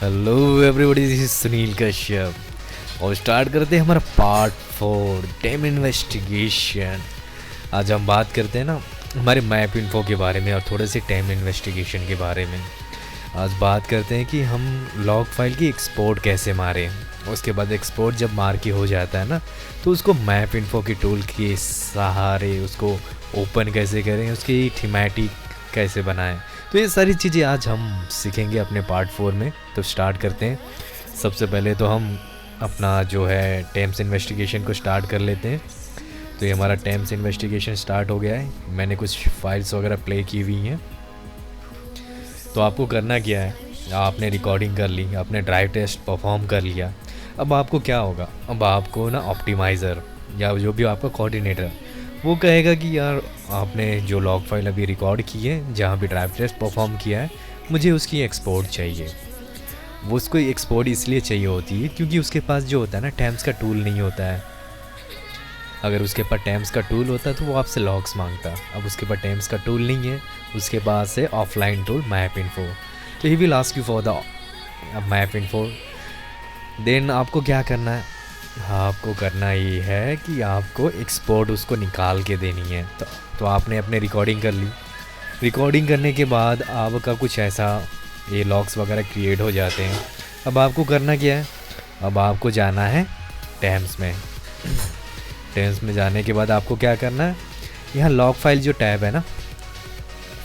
Hello everybody, this is Sunil Kashyap और start करते हैं हमारा पार्ट 4 डैम इन्वेस्टिगेशन। आज हम बात करते हैं ना हमारे मैप इन्फो के बारे में और थोड़े से डैम इन्वेस्टिगेशन के बारे में। आज बात करते हैं कि हम लॉग फाइल की एक्सपोर्ट कैसे मारें। उसके बाद एक्सपोर्ट जब मार के हो जाता है ना तो उसको मैप इन्फो के टूल के सहारे उसको ओपन कैसे करें, उसकी थीमेटिक कैसे बनाएं। तो ये सारी चीज़ें आज हम सीखेंगे अपने पार्ट 4 में। तो स्टार्ट करते हैं। सबसे पहले तो हम अपना जो है टेम्स इन्वेस्टिगेशन को स्टार्ट कर लेते हैं। तो ये हमारा टेम्स इन्वेस्टिगेशन स्टार्ट हो गया है। मैंने कुछ फाइल्स वगैरह प्ले की हुई हैं। तो आपको करना क्या है, आपने रिकॉर्डिंग कर ली, आपने ड्राइव टेस्ट परफॉर्म कर लिया। अब आपको क्या होगा, अब आपको ना ऑप्टिमाइज़र या जो भी आपका कोऑर्डिनेटर वो कहेगा कि यार आपने जो लॉग फाइल अभी रिकॉर्ड की है, जहाँ भी ड्राइव टेस्ट परफॉर्म किया है, मुझे उसकी एक्सपोर्ट चाहिए। वो उसको एक्सपोर्ट इसलिए चाहिए होती है क्योंकि उसके पास जो होता है ना टेम्स का टूल नहीं होता है। अगर उसके पास टेम्स का टूल होता है तो वो आपसे लॉग्स मांगता। अब उसके पास टेम्स का टूल नहीं है, उसके पास है ऑफलाइन टूल मैप इन्फो। तो he will ask you for the map info. Then आपको क्या करना है, आपको करना ये है कि आपको एक्सपोर्ट उसको निकाल के देनी है। तो आपने अपने रिकॉर्डिंग कर ली। रिकॉर्डिंग करने के बाद आपका कुछ ऐसा ये लॉग्स वगैरह क्रिएट हो जाते हैं। अब आपको करना क्या है, अब आपको जाना है टेम्स में। टेम्स में जाने के बाद आपको क्या करना है, यहाँ लॉग फाइल जो टैब है ना,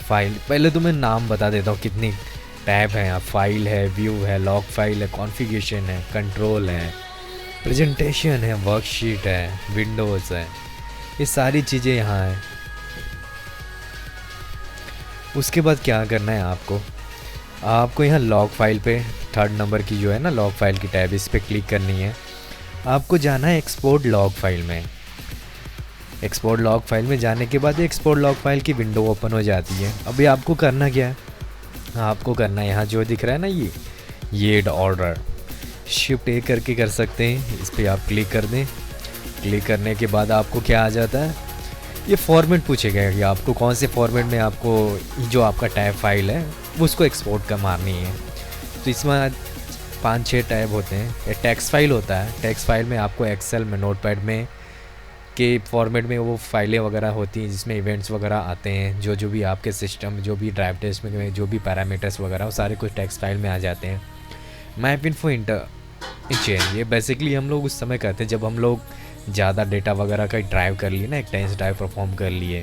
फाइल पहले तो मैं नाम बता देता हूँ कितनी टैब है। यहाँ फाइल है, व्यू है, लॉग फाइल है, कॉन्फ़िगरेशन है, कंट्रोल है, प्रेजेंटेशन है, वर्कशीट है, विंडोज़ है, ये सारी चीज़ें यहाँ हैं। उसके बाद क्या करना है, आपको यहाँ लॉग फाइल पे थर्ड नंबर की जो है ना लॉग फाइल की टैब, इस पर क्लिक करनी है। आपको जाना है एक्सपोर्ट लॉग फाइल में। एक्सपोर्ट लॉग फाइल में जाने के बाद एक्सपोर्ट लॉग फाइल की विंडो ओपन हो जाती है। अभी आपको करना क्या है, आपको करना है यहाँ जो दिख रहा है ना ये ऑर्डर शिफ्ट ए करके कर सकते हैं। इस पर आप क्लिक कर दें। क्लिक करने के बाद आपको क्या आ जाता है, ये फॉर्मेट पूछेगा कि आपको कौन से फॉर्मेट में आपको जो आपका टैब फाइल है वो उसको एक्सपोर्ट कर मारनी है। तो इसमें 5-6 टैब होते हैं। ये टेक्स्ट फाइल होता है। टेक्स्ट फाइल में आपको एक्सेल में, नोटपैड में के फॉर्मेट में वो फाइलें वगैरह होती हैं जिसमें इवेंट्स वगैरह आते हैं, जो भी आपके सिस्टम, जो भी ड्राइव टेस्ट में जो भी पैरामीटर्स वगैरह वो सारे कुछ टेक्स्ट फाइल में आ जाते हैं। मैप इन्फो चेंज ये बेसिकली हम लोग उस समय करते हैं जब हम लोग ज़्यादा डेटा वगैरह का ड्राइव कर लिए ना, एक टेंस ड्राइव परफॉर्म कर लिए,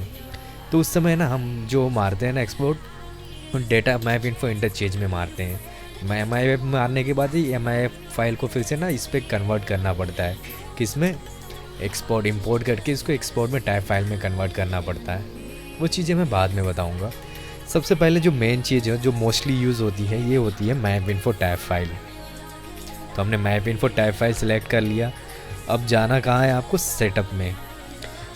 तो उस समय ना हम जो मारते हैं ना export data map info interchange में मारते हैं। एम आई एफ मारने के बाद ही एम आई एफ फाइल को फिर से ना इस पर कन्वर्ट करना पड़ता है, किसमें एक्सपोर्ट इंपोर्ट करके इसको एक्सपोर्ट में टाइप फाइल में कन्वर्ट करना पड़ता है। वो चीज़ें मैं बाद में बताऊँगा। सबसे पहले जो मेन चीज़ है जो मोस्टली यूज़ होती है ये होती है मैप इन्फो टाइप फाइल। तो हमने map info type file select कर लिया। अब जाना कहाँ है आपको, सेटअप में।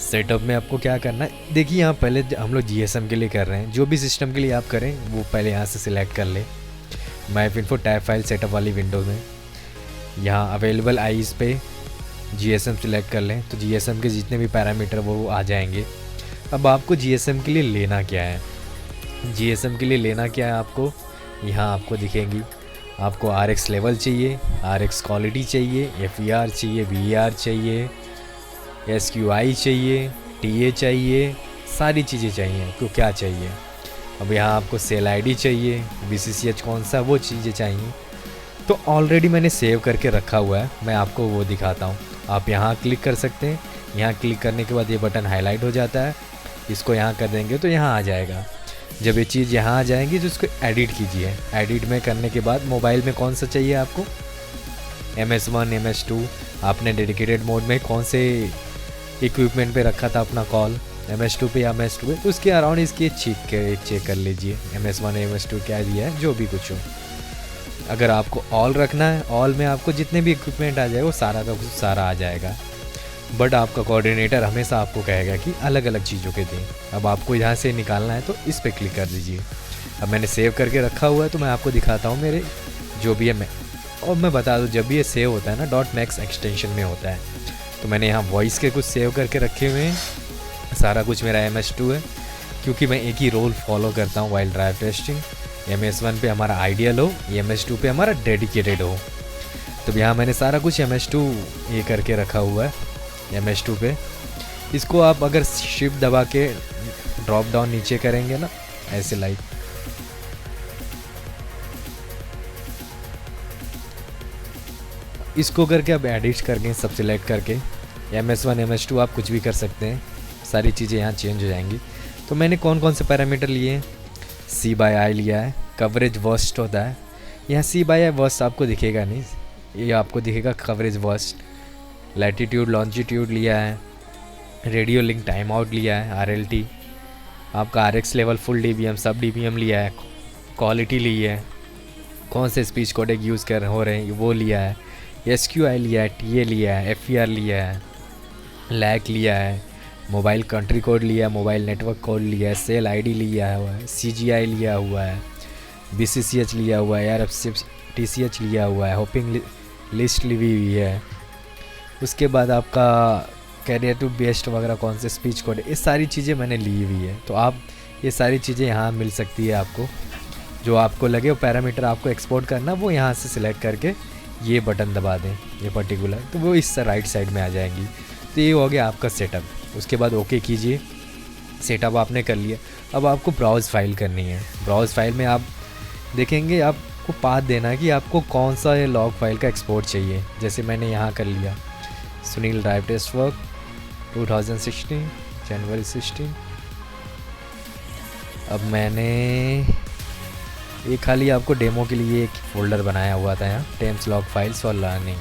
सेटअप में आपको क्या करना है, देखिए यहाँ पहले हम लोग जीएसएम के लिए कर रहे हैं, जो भी सिस्टम के लिए आप करें वो पहले यहाँ से सिलेक्ट कर ले। Map info type file setup वाली विंडो में यहाँ अवेलेबल आईज पे जीएसएम सिलेक्ट कर लें, तो जीएसएम के जितने भी पैरामीटर वो आ जाएंगे। अब आपको जीएसएम के लिए लेना क्या है, जीएसएम के लिए लेना क्या है आपको, यहाँ आपको दिखेंगी। आपको RX लेवल चाहिए, RX क्वालिटी चाहिए, FER चाहिए, VER चाहिए, SQI चाहिए, TA चाहिए, सारी चीज़ें चाहिए। तो क्या चाहिए, अब यहाँ आपको सेल ID चाहिए, BCCH कौन सा, वो चीज़ें चाहिए। तो ऑलरेडी मैंने सेव करके रखा हुआ है, मैं आपको वो दिखाता हूँ। आप यहाँ क्लिक कर सकते हैं। यहाँ क्लिक करने के बाद ये बटन हाईलाइट हो जाता है, इसको यहाँ कर देंगे तो यहाँ आ जाएगा। जब ये चीज़ यहाँ आ जाएंगी तो इसको एडिट कीजिए। एडिट में करने के बाद मोबाइल में कौन सा चाहिए आपको, MS1 MS2, आपने डेडिकेटेड मोड में कौन से इक्विपमेंट पे रखा था अपना कॉल, MS2 पे या MS2 पे, तो उसके अराउंड इसकी चेक कर लीजिए MS1 MS2 क्या दिया है, जो भी कुछ हो। अगर आपको ऑल रखना है, ऑल में आपको जितने भी इक्विपमेंट आ जाए वो सारा का कुछ सारा आ जाएगा। बट आपका कोऑर्डिनेटर हमेशा आपको कहेगा कि अलग अलग चीज़ों के दें। अब आपको यहाँ से निकालना है तो इस पर क्लिक कर दीजिए। अब मैंने सेव करके रखा हुआ है तो मैं आपको दिखाता हूँ मेरे जो भी है। और मैं बता दूँ जब भी ये सेव होता है ना .max एक्सटेंशन में होता है। तो मैंने यहाँ वॉइस के कुछ सेव करके रखे हुए हैं, सारा कुछ मेरा MS2 है क्योंकि मैं एक ही रोल फॉलो करता हूँ वाइल ड्राइव टेस्टिंग। MS1 पे हमारा आइडियल हो, MS2 पे हमारा डेडिकेटेड हो। तो यहाँ मैंने सारा कुछ MS2 ये करके रखा हुआ है MS2 पे। इसको आप अगर शिफ्ट दबा के ड्रॉप डाउन नीचे करेंगे ना, ऐसे लाइक, इसको करके आप एडिट करके सब सिलेक्ट करके MS1 MS2 आप कुछ भी कर सकते हैं, सारी चीज़ें यहाँ चेंज हो जाएंगी। तो मैंने कौन कौन से पैरामीटर लिए हैं, C/I लिया है, कवरेज वर्स्ट होता है, यहाँ C/I वर्स्ट आपको दिखेगा नहीं, ये आपको दिखेगा कवरेज वर्स्ट। लैटिट्यूड लॉन्जिट्यूड लिया है, रेडियो लिंक टाइम आउट लिया है, RLT, आपका RX लेवल फुल DBM सब DBM लिया है, क्वालिटी ली है, कौन से स्पीच कोडेक यूज़ कर हो रहे हैं वो लिया है, SQI लिया है, TA लिया है, FER लिया है, लैक लिया है, मोबाइल कंट्री कोड लिया है, मोबाइल नेटवर्क कोड लिया है, सेल ID लिया हुआ है, CGI लिया हुआ है, BCCH लिया हुआ है, RFC/TCH लिया हुआ है, होपिंग लिस्ट ली हुई है। उसके बाद आपका कैरियर टू बेस्ट वगैरह कौन से स्पीच कोड, ये सारी चीज़ें मैंने ली हुई है। तो आप ये सारी चीज़ें यहाँ मिल सकती है आपको, जो आपको लगे वो पैरामीटर आपको एक्सपोर्ट करना, वो यहाँ से सिलेक्ट करके ये बटन दबा दें ये पर्टिकुलर, तो वो इस राइट साइड में आ जाएंगी। तो ये हो गया आपका सेटअप। उसके बाद ओके कीजिए, सेटअप आपने कर लिया। अब आपको ब्राउज़ फाइल करनी है। ब्राउज़ फाइल में आप देखेंगे, आपको पाथ देना है कि आपको कौन सा ये लॉग फाइल का एक्सपोर्ट चाहिए। जैसे मैंने यहाँ कर लिया सुनील ड्राइव टेस्ट वर्क 2016 जनवरी 16। अब मैंने ये खाली आपको डेमो के लिए एक फ़ोल्डर बनाया हुआ था यहाँ, temps log files for learning,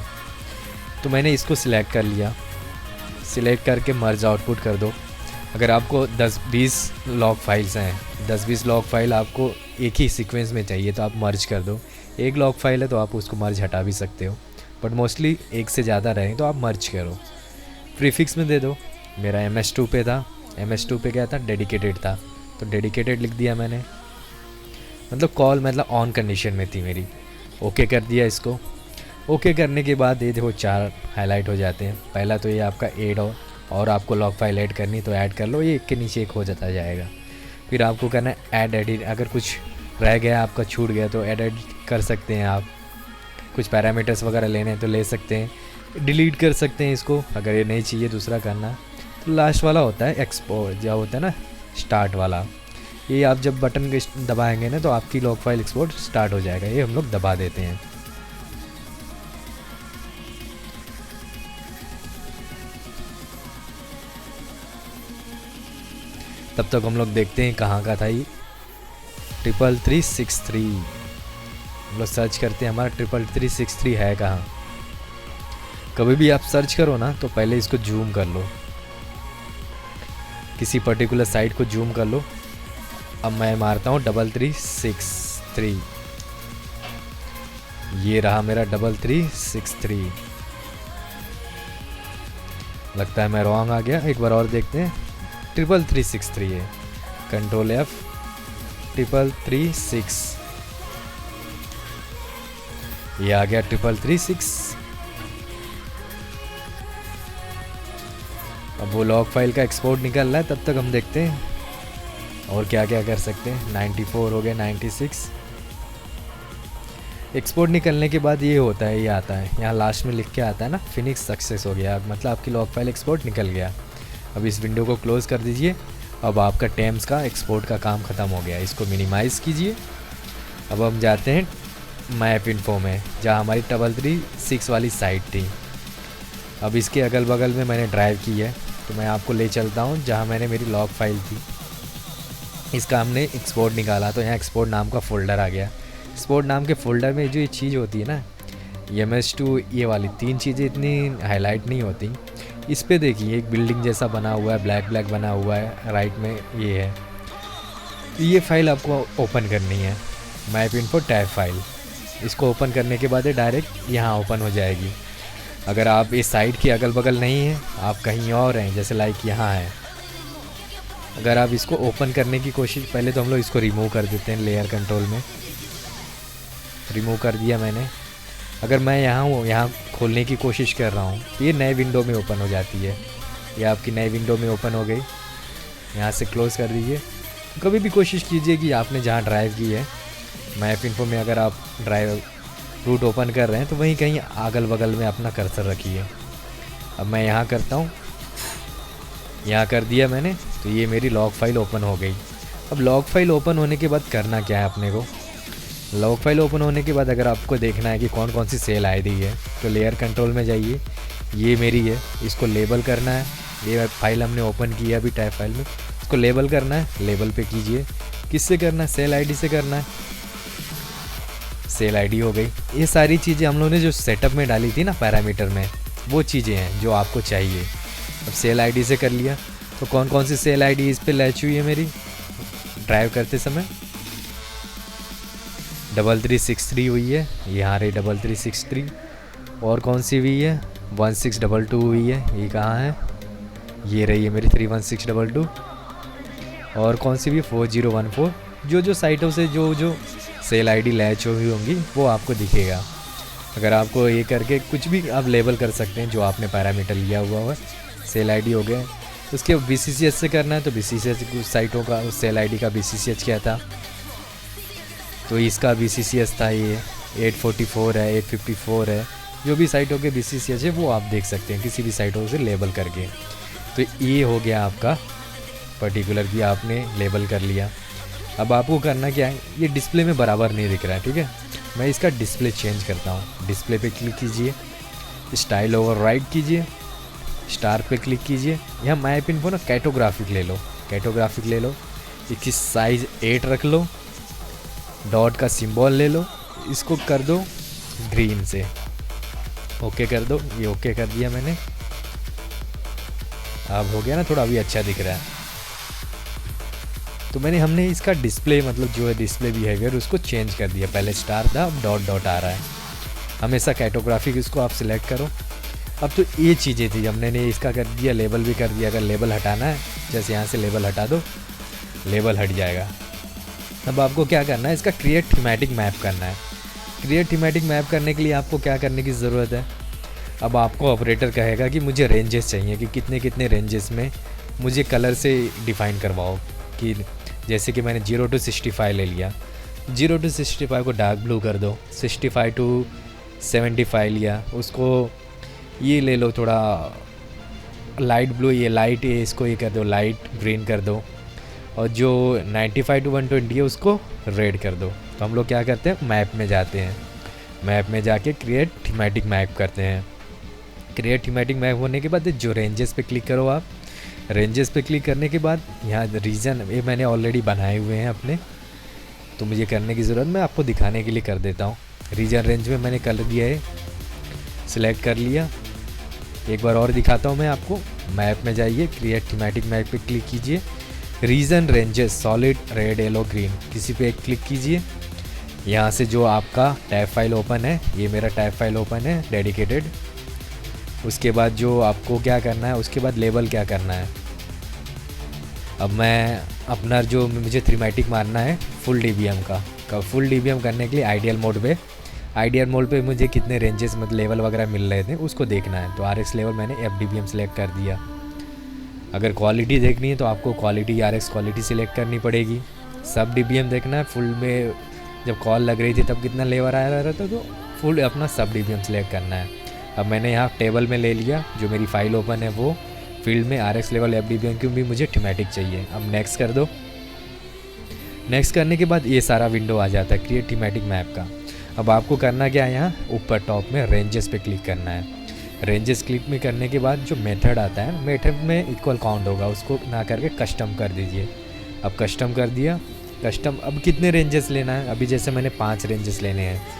तो मैंने इसको सिलेक्ट कर लिया। सिलेक्ट करके मर्ज आउटपुट कर दो। अगर आपको 10-20 लॉग फाइल्स हैं, 10-20 लॉग फाइल आपको एक ही सीक्वेंस में चाहिए तो आप मर्ज कर दो। एक लॉग फाइल है तो आप उसको मर्ज हटा भी सकते हो, बट मोस्टली एक से ज़्यादा रहें तो आप मर्ज करो। प्रीफिक्स में दे दो। मेरा MS2 पे था, MS2 पे क्या था, डेडिकेटेड था, तो डेडिकेटेड लिख दिया मैंने, मतलब कॉल मतलब ऑन कंडीशन में थी मेरी। ओके कर दिया इसको। ओके करने के बाद ये देखो 4 हाईलाइट हो जाते हैं। पहला तो ये आपका ऐड और आपको लॉग फाइल ऐड करनी तो ऐड कर लो, ये एक के नीचे एक हो जाता जाएगा। फिर आपको करना है ऐड एडिट, अगर कुछ रह गया आपका छूट गया तो ऐड एडिट कर सकते हैं आप। कुछ पैरामीटर्स वगैरह लेने हैं तो ले सकते हैं, डिलीट कर सकते हैं इसको अगर ये नहीं चाहिए दूसरा करना। तो लास्ट वाला होता है एक्सपोर्ट, जो होता है ना स्टार्ट वाला, ये आप जब बटन दबाएंगे ना तो आपकी लॉग फाइल एक्सपोर्ट स्टार्ट हो जाएगा। ये हम लोग दबा देते हैं। तब तक हम लोग देखते हैं कहाँ का था ये 33363। हम लोग सर्च करते हैं हमारा 33363 है कहाँ। कभी भी आप सर्च करो ना तो पहले इसको जूम कर लो, किसी पर्टिकुलर साइट को जूम कर लो। अब मैं मारता हूँ 3363, ये रहा मेरा 3363। लगता है मैं रॉन्ग आ गया, एक बार और देखते हैं। 3363 है, कंट्रोल F 333 ये आ गया 333। अब वो लॉग फाइल का एक्सपोर्ट निकल रहा है, तब तक हम देखते हैं और क्या क्या कर सकते हैं। 94 हो गए, 96। एक्सपोर्ट निकलने के बाद ये होता है, ये आता है यहाँ लास्ट में लिख के आता है ना, फिनिक्स सक्सेस हो गया, मतलब आपकी लॉग फाइल एक्सपोर्ट निकल गया। अब इस विंडो को क्लोज़ कर दीजिए। अब आपका टेम्स का एक्सपोर्ट का काम ख़त्म हो गया। इसको मिनिमाइज़ कीजिए। अब हम जाते हैं मैप इन्फो में, जहाँ हमारी 336 वाली साइट थी। अब इसके अगल बगल में मैंने ड्राइव की है, तो मैं आपको ले चलता हूँ जहाँ मैंने मेरी लॉग फाइल थी। इसका हमने एक्सपोर्ट निकाला तो यहाँ एक्सपोर्ट नाम का फ़ोल्डर आ गया। एक्सपोर्ट नाम के फ़ोल्डर में जो ये चीज़ होती है ना, MS2 ये वाली 3 चीज़ें इतनी हाईलाइट नहीं होती। इस पे देखिए एक बिल्डिंग जैसा बना हुआ है, ब्लैक ब्लैक बना हुआ है, राइट में ये है। तो ये फाइल आपको ओपन करनी है, मैप इन्फो टैब फाइल। इसको ओपन करने के बाद ये डायरेक्ट यहाँ ओपन हो जाएगी। अगर आप इस साइड के अगल बगल नहीं हैं, आप कहीं और हैं, जैसे लाइक यहाँ है, अगर आप इसको ओपन करने की कोशिश, पहले तो हम लोग इसको रिमूव कर देते हैं लेयर कंट्रोल में। रिमूव कर दिया मैंने। अगर मैं यहाँ हूँ, यहाँ खोलने की कोशिश कर रहा हूँ तो ये नए विंडो में ओपन हो जाती है। ये आपकी नई विंडो में ओपन हो गई। यहाँ से क्लोज़ कर दीजिए। कभी भी कोशिश कीजिए कि आपने जहाँ ड्राइव की है मैप इन्फो में अगर आप ड्राइव रूट ओपन कर रहे हैं तो वहीं कहीं अगल बगल में अपना कर्सर रखिए। अब मैं यहाँ करता हूँ, यहाँ कर दिया मैंने, तो ये मेरी लॉग फाइल ओपन हो गई। अब लॉग फाइल ओपन होने के बाद करना क्या है अपने को, लॉग फाइल ओपन होने के बाद अगर आपको देखना है कि कौन कौन सी सेल आईडी है तो लेयर कंट्रोल में जाइए, ये मेरी है, इसको लेबल करना है। ये फाइल हमने ओपन किया अभी टाइप फाइल में, इसको लेबल करना है, लेबल पे कीजिए। किससे करना है, सेल आईडी से करना है, सेल आईडी हो गई। ये सारी चीज़ें हम लोगों ने जो सेटअप में डाली थी ना पैरामीटर में, वो चीज़ें हैं जो आपको चाहिए। अब सेल आईडी से कर लिया, तो कौन कौन सी सेल आईडी इस पे लैच हुई है मेरी ड्राइव करते समय, 3363 हुई है, यहाँ रही 3363। और कौन सी हुई है, 1622 हुई है, ये कहाँ है, ये रही है मेरी 31622। और कौन सी भी 4014। जो साइटों से जो सेल आईडी लैच हुई होंगी वो आपको दिखेगा। अगर आपको ये करके कुछ भी आप लेबल कर सकते हैं जो आपने पैरामीटर लिया हुआ है। सेल आईडी हो गए, उसके BCCH से करना है तो BCCH कुछ साइटों का उस सेल आईडी का BCCH क्या था, तो इसका BCCH था ये 844 है, 854 है। जो भी साइटों के BCCH है वो आप देख सकते हैं किसी भी साइटों से लेबल करके। तो ये हो गया आपका पर्टिकुलर भी आपने लेबल कर लिया। अब आपको करना क्या है, ये डिस्प्ले में बराबर नहीं दिख रहा है, ठीक है, मैं इसका डिस्प्ले चेंज करता हूँ। डिस्प्ले पे क्लिक कीजिए, स्टाइल ओवर राइट कीजिए, स्टार पे क्लिक कीजिए। यहाँ मैप इन्फो ना कैटोग्राफिक ले लो, कैटोग्राफिक ले लो, इसकी साइज़ 8 रख लो, डॉट का सिंबल ले लो, इसको कर दो ग्रीन से, ओके कर दो। ये ओके कर दिया मैंने, अब हो गया ना, थोड़ा अभी अच्छा दिख रहा है। तो हमने इसका डिस्प्ले मतलब जो है डिस्प्ले बिहेवियर उसको चेंज कर दिया। पहले स्टार था, अब डॉट डॉट आ रहा है। हमेशा कैटोग्राफिक इसको आप सिलेक्ट करो। अब तो ये चीज़ें थी, हमने इसका कर दिया, लेबल भी कर दिया। अगर लेबल हटाना है, जैसे यहाँ से लेबल हटा दो, लेबल हट जाएगा। अब आपको क्या करना है, इसका क्रिएट थीमेटिक मैप करना है। क्रिएट थीमेटिक मैप करने के लिए आपको क्या करने की ज़रूरत है, अब आपको ऑपरेटर कहेगा कि मुझे रेंजेस चाहिए, कि कितने कितने रेंजेस में मुझे कलर से डिफ़ाइन करवाओ। कि जैसे कि मैंने 0 to 65 ले लिया, 0 to 65 को डार्क ब्लू कर दो, 65 to 75 लिया, उसको ये ले लो थोड़ा लाइट ब्लू, ये लाइट, ये इसको ये कर दो लाइट ग्रीन कर दो। और जो 95 to 120 है उसको रेड कर दो। तो हम लोग क्या करते हैं, मैप में जाते हैं, मैप में जाके क्रिएट थीमेटिक मैप करते हैं। क्रिएट थीमेटिक मैप होने के बाद जो रेंजेस पे क्लिक करो आप, रेंजेस पे क्लिक करने के बाद यहाँ रीजन ये मैंने ऑलरेडी बनाए हुए हैं अपने, तो मुझे करने की ज़रूरत, मैं आपको दिखाने के लिए कर देता हूँ। रीजन रेंज में मैंने कर दिया है, सिलेक्ट कर लिया। एक बार और दिखाता हूँ मैं आपको। मैप में जाइए, क्रिएट थीमेटिक मैप पे क्लिक कीजिए, region ranges solid red yellow green किसी पे एक क्लिक कीजिए। यहाँ से जो आपका टैब फाइल ओपन है, ये मेरा टैब फाइल ओपन है डेडिकेटेड। उसके बाद जो आपको क्या करना है, उसके बाद लेबल क्या करना है। अब मैं अपना जो मुझे थीमेटिक मारना है फुल DBM का फुल DBM करने के लिए आइडियल मोड पे मुझे कितने रेंजेस मतलब लेवल वगैरह मिल रहे थे उसको देखना है। तो RX लेवल मैंने FDBM सेलेक्ट कर दिया। अगर क्वालिटी देखनी है तो आपको क्वालिटी RX क्वालिटी सिलेक्ट करनी पड़ेगी। सब DBM देखना है फुल में, जब कॉल लग रही थी तब कितना लेवल आ रहा था, तो फुल अपना सब DBM सेलेक्ट करना है। अब मैंने यहाँ टेबल में ले लिया, जो मेरी फाइल ओपन है वो फील्ड में RX लेवल FDBM क्यों भी मुझे थीमेटिक चाहिए। अब नेक्स्ट कर दो। नेक्स्ट करने के बाद ये सारा विंडो आ जाता है क्रिएट थीमेटिक मैप का। अब आपको करना क्या है, यहाँ ऊपर टॉप में रेंजेस पे क्लिक करना है। रेंजेस क्लिक में करने के बाद जो मेथड आता है, मेथड में इक्वल काउंट होगा, उसको ना करके कस्टम कर दीजिए। अब कस्टम कर दिया, कस्टम अब कितने रेंजेस लेना है, अभी जैसे मैंने 5 रेंजेस लेने हैं।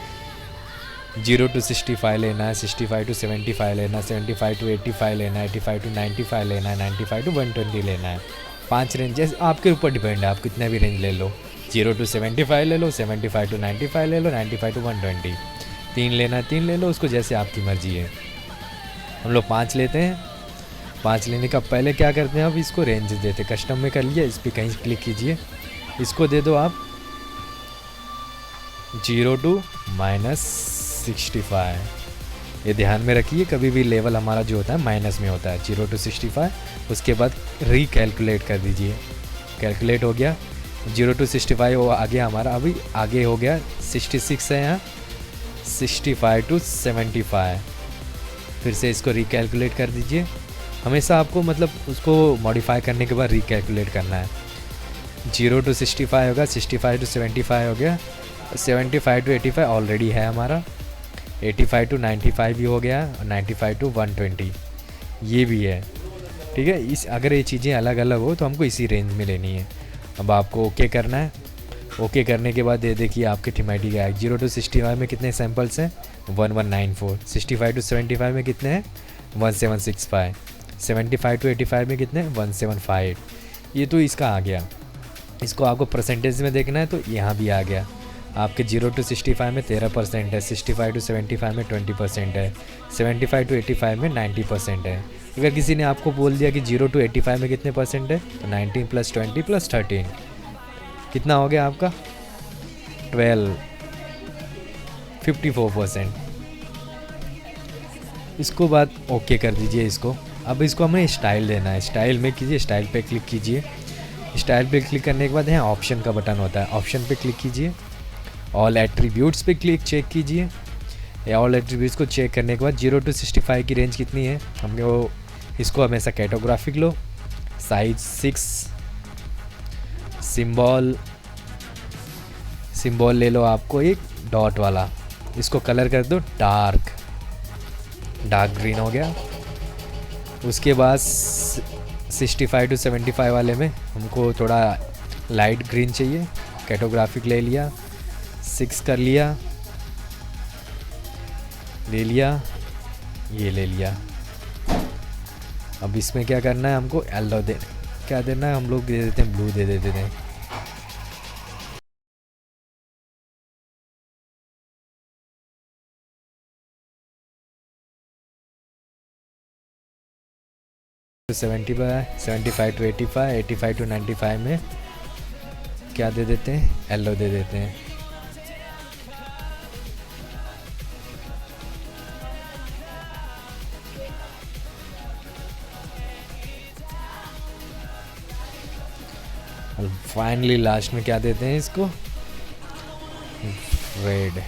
0 to 65 लेना है, 65 to 75 लेना है, 75 to 85 लेना है, 85 to 95 लेना है, 95 to 120 लेना है। 5 रेंजेस आपके ऊपर डिपेंड है, आप कितने भी रेंज ले लो। 0 to 75 ले लो, 75 to 95 ले लो, 95 to 120। 3 लेना है 3 ले लो, उसको जैसे आपकी मर्जी है। हम लोग 5 लेते हैं। 5 लेने का पहले क्या करते हैं, अब इसको रेंज देते, कस्टम में कर लिया, इस पर कहीं क्लिक कीजिए, इसको दे दो आप 0 to -65। ये ध्यान में रखिए, कभी भी लेवल हमारा जो होता है माइनस में होता है। 0 to 65, उसके बाद रिकैलकुलेट कर दीजिए। कैलकुलेट हो गया, 0 to 65 वो आ गया हमारा, अभी आगे हो गया 66 है यहाँ, 65 to 75। फिर से इसको रिकैलकुलेट कर दीजिए। हमेशा आपको मतलब उसको मॉडिफाई करने के बाद रिकैलकुलेट करना है। 0 to 65 होगा, 65 to 75 हो गया, 75 to 85 ऑलरेडी है हमारा, 85 to 95 भी हो गया, 95 to 120 ये भी है। ठीक है, इस अगर ये चीज़ें अलग अलग हो तो हमको इसी रेंज में लेनी है। अब आपको ओके करना है। ओके करने के बाद ये देखिए आपके थीमेटिक आए। 0 to 65 में कितने सैम्पल्स हैं, 1194। 65 to 75 में कितने हैं, 1765। 75 to 85 में कितने हैं, 175। ये तो इसका आ गया। इसको आपको परसेंटेज में देखना है तो यहाँ भी आ गया आपके। 0 to 65 में 13% है, 65 to 75 में 20% है, 75 to 85 में 90% है। अगर किसी ने आपको बोल दिया कि 0 to 85 में कितने परसेंट है, तो 19 + 20 + 13 कितना हो गया आपका, 12, 54%। इसको बाद ओके कर दीजिए इसको। अब इसको हमें स्टाइल देना है, स्टाइल में कीजिए, स्टाइल पे क्लिक कीजिए। स्टाइल पे क्लिक करने के बाद यहाँ ऑप्शन का बटन होता है, ऑप्शन पे क्लिक कीजिए। ऑल एट्रीब्यूट्स पे क्लिक चेक कीजिए। ऑल एट्रीब्यूट्स को चेक करने के बाद 0 to 65 की रेंज कितनी है, हमने वो इसको हमेशा कैटेग्राफिक लो, साइज 6, सिंबल ले लो आपको एक डॉट वाला, इसको कलर कर दो डार्क ग्रीन हो गया। उसके बाद 65 to 75 वाले में हमको थोड़ा लाइट ग्रीन चाहिए, कैटेग्राफिक ले लिया, 6 कर लिया, ले लिया, ये ले लिया। अब इसमें क्या करना है हमको, येलो क्या देना है, हम लोग दे देते हैं ब्लू, दे देते हैं। तो 75 to 85, 85 to 95 में क्या दे देते हैं, येलो दे देते हैं। और फाइनली लास्ट में क्या देते हैं इसको, रेड।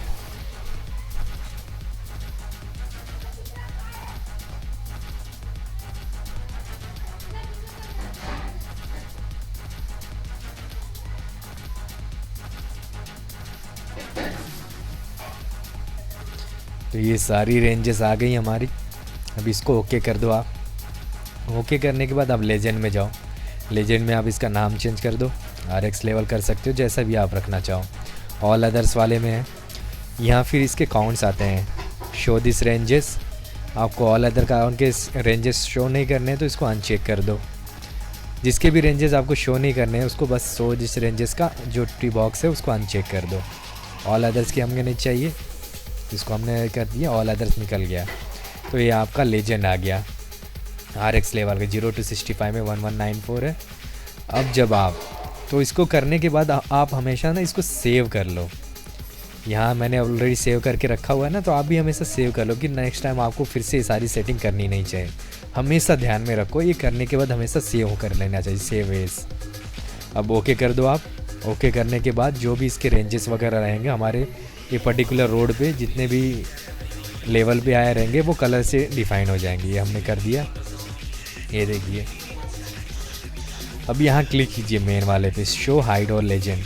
तो ये सारी रेंजेस आ गई हमारी। अब इसको ओके कर दो आप। ओके करने के बाद आप लेजेंड में जाओ। लेजेंड में आप इसका नाम चेंज कर दो, RX लेवल कर सकते हो, जैसा भी आप रखना चाहो। ऑल अदर्स वाले में है, यहाँ फिर इसके काउंट्स आते हैं, शो दिस रेंजेस। आपको ऑल अदर काउंट के रेंजेस शो नहीं करने हैं तो इसको अनचेक कर दो। जिसके भी रेंजेस आपको शो नहीं करने हैं उसको बस शो दिस रेंजेस का जो टी बॉक्स है उसको अनचेक कर दो। ऑल अदर्स की हमें नहीं चाहिए, इसको हमने कर दिया, ऑल अदर्स निकल गया। तो ये आपका लेजेंड आ गया RX लेवल के। 0 to 65 में 1194 है। अब जब आप तो इसको करने के बाद आप हमेशा ना इसको सेव कर लो। यहाँ मैंने ऑलरेडी सेव करके रखा हुआ है ना, तो आप भी हमेशा सेव कर लो कि नेक्स्ट टाइम आपको फिर से ये सारी सेटिंग करनी नहीं चाहिए। हमेशा ध्यान में रखो, ये करने के बाद हमेशा सेव कर लेना चाहिए, सेव एज। अब ओके कर दो आप। ओके करने के बाद जो भी इसके रेंजेस वगैरह रहेंगे हमारे ये पर्टिकुलर रोड पे, जितने भी लेवल पे आए रहेंगे वो कलर से डिफाइन हो जाएंगे। ये हमने कर दिया, ये देखिए। अब यहाँ क्लिक कीजिए मेन वाले पे, शो हाइड और लेजेंड।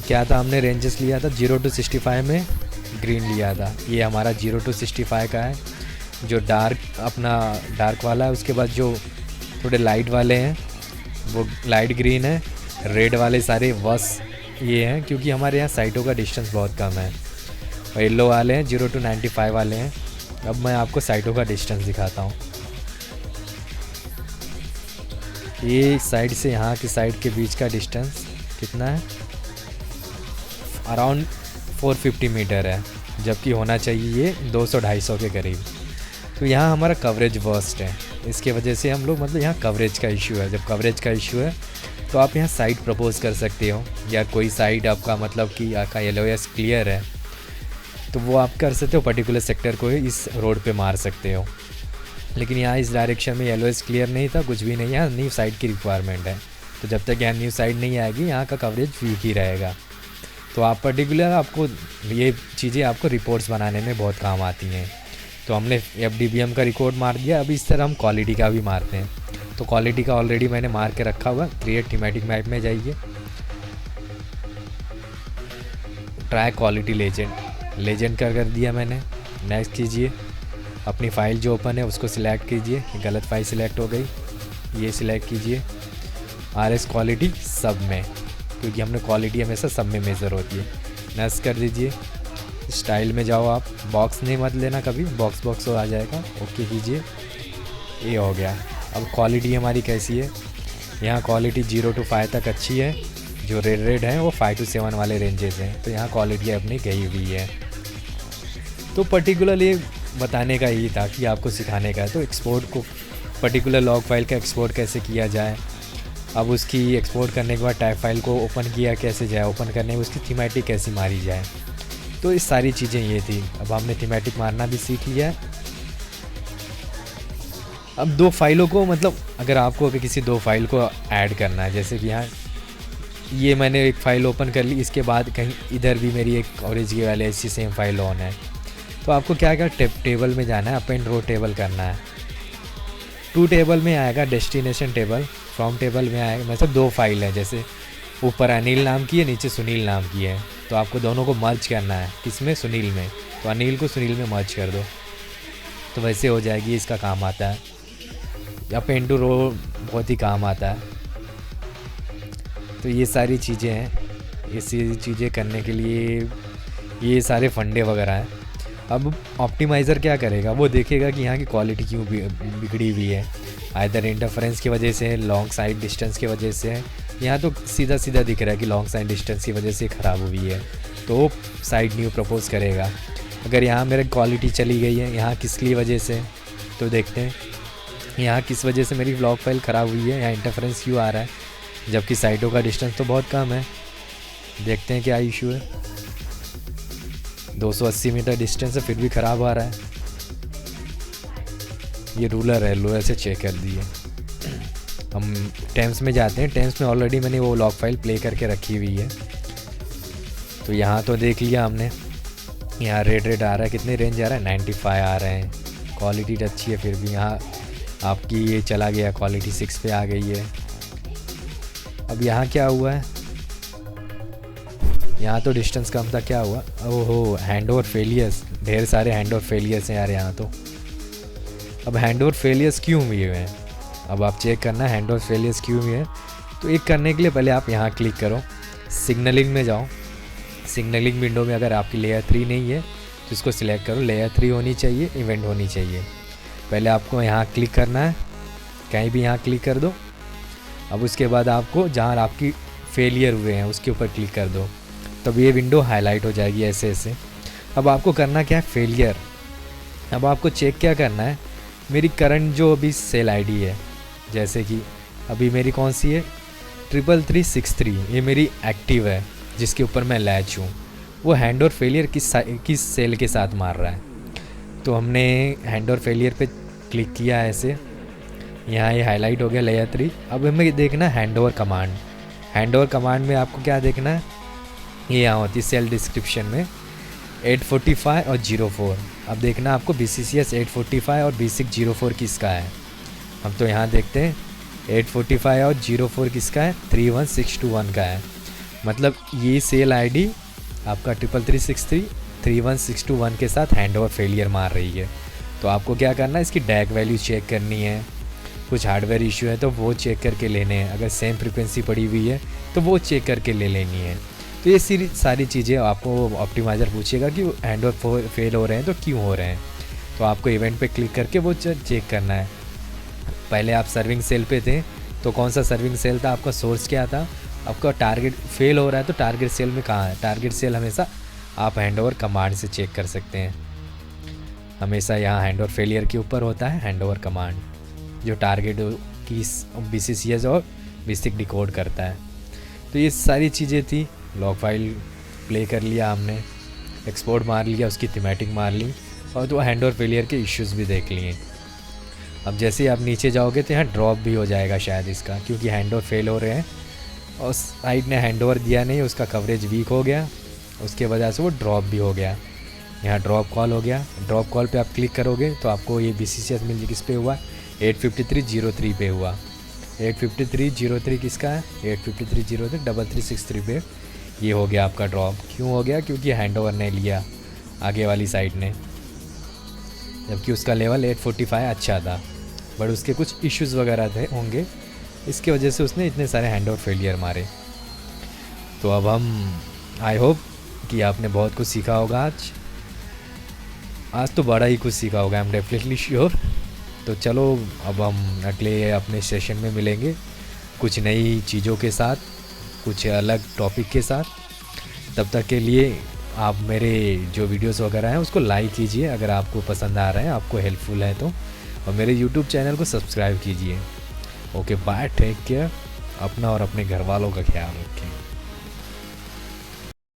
क्या था, हमने रेंजेस लिया था 0 to 65 में ग्रीन लिया था, ये हमारा 0 to 65 का है। जो डार्क वाला है, उसके बाद जो थोड़े लाइट वाले हैं वो लाइट ग्रीन है, रेड वाले सारे बस ये हैं क्योंकि हमारे यहाँ साइटों का डिस्टेंस बहुत कम है। और येलो वाले हैं 0 to 95 वाले हैं। अब मैं आपको साइटों का डिस्टेंस दिखाता हूँ। ये साइड से यहाँ की साइड के बीच का डिस्टेंस कितना है, अराउंड 450 मीटर है, जबकि होना चाहिए ये 200-250 के करीब। तो यहाँ हमारा कवरेज वर्स्ट है, इसके वजह से हम लोग मतलब यहाँ कवरेज का इशू है। जब कवरेज का इशू है तो आप यहाँ साइट प्रपोज कर सकते हो, या कोई साइट आपका मतलब कि आपका LOS क्लियर है तो वो आप कर सकते हो, पर्टिकुलर सेक्टर को इस रोड पे मार सकते हो। लेकिन यहाँ इस डायरेक्शन में LOS क्लियर नहीं था, कुछ भी नहीं, यहाँ न्यू साइट की रिक्वायरमेंट है तो जब तक यहाँ न्यू साइट नहीं आएगी यहाँ का कवरेज वीक ही रहेगा। तो आप पर्टिकुलर आपको ये चीज़ें आपको रिपोर्ट्स बनाने में बहुत काम आती हैं। तो हमने FDBM का रिकॉर्ड मार दिया, अभी इस तरह हम क्वालिटी का भी मारते हैं। तो क्वालिटी का ऑलरेडी मैंने मार के रखा हुआ। क्रिएट थीमेटिक मैप में जाइए, ट्राई क्वालिटी लेजेंड कर दिया मैंने। नेक्स्ट कीजिए, अपनी फ़ाइल जो ओपन है उसको सिलेक्ट कीजिए। गलत फाइल सिलेक्ट हो गई, ये सिलेक्ट कीजिए RS क्वालिटी सब में, क्योंकि हमने क्वालिटी हमेशा सब में मेज़र होती है। नेक्स्ट कर दीजिए। स्टाइल में जाओ आप, बॉक्स नहीं मत लेना कभी, बॉक्स हो आ जाएगा। ओके कीजिए, ये हो गया। अब क्वालिटी हमारी कैसी है, यहाँ क्वालिटी 0 to 5 तक अच्छी है। जो रेड हैं वो 5 to 7 वाले रेंजेस हैं। तो यहाँ क्वालिटी अपनी गई हुई है। तो पर्टिकुलर ये बताने का यही था कि आपको सिखाने का है। तो एक्सपोर्ट को पर्टिकुलर लॉग फाइल का एक्सपोर्ट कैसे किया जाए, अब उसकी एक्सपोर्ट करने के बाद टाइप फाइल को ओपन किया कैसे जाए, ओपन करने में उसकी थीमेटिक कैसी मारी जाए। तो इस सारी चीज़ें ये थी। अब हमने थीमेटिक मारना भी सीख लिया है। अब 2 फाइलों को, मतलब अगर किसी 2 फाइल को ऐड करना है, जैसे कि यहाँ ये मैंने एक फ़ाइल ओपन कर ली, इसके बाद कहीं इधर भी मेरी एक ओरिजिनल वाले ऐसी सेम फाइल ऑन है। तो आपको क्या टेबल में जाना है, अपेंड रो टेबल करना है। 2 टेबल में आएगा डेस्टिनेशन टेबल, फ्रॉम टेबल में आएगा। मतलब 2 फाइल है, जैसे ऊपर अनिल नाम की है, नीचे सुनील नाम की है। तो आपको दोनों को मर्ज करना है, किसमें, सुनील में। तो अनिल को सुनील में मर्ज कर दो, तो वैसे हो जाएगी। इसका काम आता है, अपेंड टू रो बहुत ही काम आता है। तो ये सारी चीज़ें हैं। ये चीज़ें करने के लिए ये सारे फंडे वगैरह हैं। अब ऑप्टिमाइज़र क्या करेगा, वो देखेगा कि यहाँ की क्वालिटी क्यों बिगड़ी हुई है। आइदर इंटरफेरेंस की वजह से, लॉन्ग साइड डिस्टेंस की वजह से। यहाँ तो सीधा दिख रहा है कि लॉन्ग साइड डिस्टेंस की वजह से ख़राब हुई है। तो वो साइड न्यू प्रपोज करेगा। अगर यहाँ मेरी क्वालिटी चली गई है, यहाँ किसकी वजह से, तो देखते हैं यहाँ किस वजह से मेरी लॉग फाइल ख़राब हुई है। यहाँ इंटरफेरेंस क्यों आ रहा है, जबकि साइटों का डिस्टेंस तो बहुत कम है। देखते हैं क्या इशू है। 280 मीटर डिस्टेंस है, फिर भी ख़राब आ रहा है। ये रूलर है, रूलर से चेक कर दिए। हम टेम्स में जाते हैं। टेम्स में ऑलरेडी मैंने वो लॉग फाइल प्ले करके रखी हुई है। तो यहाँ तो देख लिया हमने, यहाँ रेड आ रहा है। कितने रेंज आ रहा है, 95 आ रहे हैं। क्वालिटी अच्छी है, फिर भी यहाँ आपकी ये चला गया, क्वालिटी 6 पे आ गई है। अब यहाँ क्या हुआ है, यहाँ तो डिस्टेंस कम था, क्या हुआ, ओहो हैंड ओवर फेलियर्स, ढेर सारे हैंड ओवर फेलियर्स हैं यार यहाँ तो। अब हैंड ओवर फेलियर्स क्यों हुए हैं, अब आप चेक करना हैंड ओवर फेलियर्स क्यों हुए हैं। तो एक करने के लिए पहले आप यहाँ क्लिक करो, सिग्नलिंग में जाओ। सिग्नलिंग विंडो में अगर आपकी लेयर 3 नहीं है तो इसको सिलेक्ट करो। लेयर 3 होनी चाहिए, इवेंट होनी चाहिए। पहले आपको यहाँ क्लिक करना है, कहीं भी यहाँ क्लिक कर दो। अब उसके बाद आपको जहाँ आपकी फेलियर हुए हैं उसके ऊपर क्लिक कर दो, तब ये विंडो हाईलाइट हो जाएगी ऐसे ऐसे। अब आपको करना क्या है, फेलियर। अब आपको चेक क्या करना है, मेरी करंट जो अभी सेल आईडी है, जैसे कि अभी मेरी कौन सी है 33363, ये मेरी एक्टिव है जिसके ऊपर मैं लैच हूँ। वो हैंड और फेलियर किस सेल के साथ मार रहा है। तो हमने हैंड और फेलियर पे क्लिक किया ऐसे, यहाँ ये हाईलाइट हो गया लेयर 3। अब हमें देखना hand over command. Hand over command में आपको क्या देखना है, ये यहाँ होती है सेल डिस्क्रिप्शन में 845 और 04। अब देखना आपको BCCS 845 और B604 किसका है। हम तो यहाँ देखते हैं 845 और 04 किसका है, 31621 का है। मतलब ये सेल आईडी आपका 33363 31621 के साथ हैंड ओवर फेलियर मार रही है। तो आपको क्या करना है, इसकी डैग वैल्यू चेक करनी है। कुछ हार्डवेयर इशू है तो वो चेक करके लेने हैं। अगर सेम फ्रीक्वेंसी पड़ी हुई है तो वो चेक करके ले लेनी है। तो ये सारी चीज़ें आपको ऑप्टिमाइज़र पूछेगा कि हैंड ओवर फेल हो रहे हैं तो क्यों हो रहे हैं। तो आपको इवेंट पे क्लिक करके वो चेक करना है। पहले आप सर्विंग सेल पे थे, तो कौन सा सर्विंग सेल था, आपका सोर्स क्या था, आपका टारगेट फेल हो रहा है तो टारगेट सेल में कहाँ है। टारगेट सेल हमेशा आप हैंड ओवर कमांड से चेक कर सकते हैं। हमेशा यहाँ हैंड ओवर फेलियर के ऊपर होता है हैंड ओवर कमांड, जो टारगेट की BCCS और बेसिक डिकोड करता है। तो ये सारी चीज़ें थी। लॉग फाइल प्ले कर लिया हमने, एक्सपोर्ट मार लिया, उसकी थीमेटिक मार ली, और तो हैंड ओवर फेलियर के इश्यूज़ भी देख लिए। अब जैसे ही आप नीचे जाओगे तो यहाँ ड्रॉप भी हो जाएगा शायद इसका, क्योंकि हैंड ओवर फेल हो रहे हैं और साइड ने हैंड ओवर दिया नहीं, उसका कवरेज वीक हो गया, उसके वजह से वो ड्रॉप भी हो गया। यहाँ ड्रॉप कॉल हो गया। ड्रॉप कॉल पे आप क्लिक करोगे तो आपको ये BCCS मिल जाएगी। किस पे हुआ? 85303 पे हुआ। 85303 किसका है? 85303 पे ये हो गया आपका ड्रॉप। क्यों हो गया? क्योंकि हैंड ओवर नहीं लिया आगे वाली साइड ने, जबकि उसका लेवल 845 अच्छा था, बट उसके कुछ इश्यूज़ वगैरह थे होंगे, इसके वजह से उसने इतने सारे हैंड ओवर फेलियर मारे। तो अब हम आई होप कि आपने बहुत कुछ सीखा होगा आज तो बड़ा ही कुछ सीखा होगा, आई एम डेफिनेटली श्योर। तो चलो अब हम अगले अपने सेशन में मिलेंगे कुछ नई चीज़ों के साथ, कुछ अलग टॉपिक के साथ। तब तक के लिए आप मेरे जो वीडियोस वगैरह हैं उसको लाइक कीजिए अगर आपको पसंद आ रहा है, आपको हेल्पफुल है तो, और मेरे यूट्यूब चैनल को सब्सक्राइब कीजिए। ओके बाय, टेक केयर, अपना और अपने घर वालों का ख्याल रखें।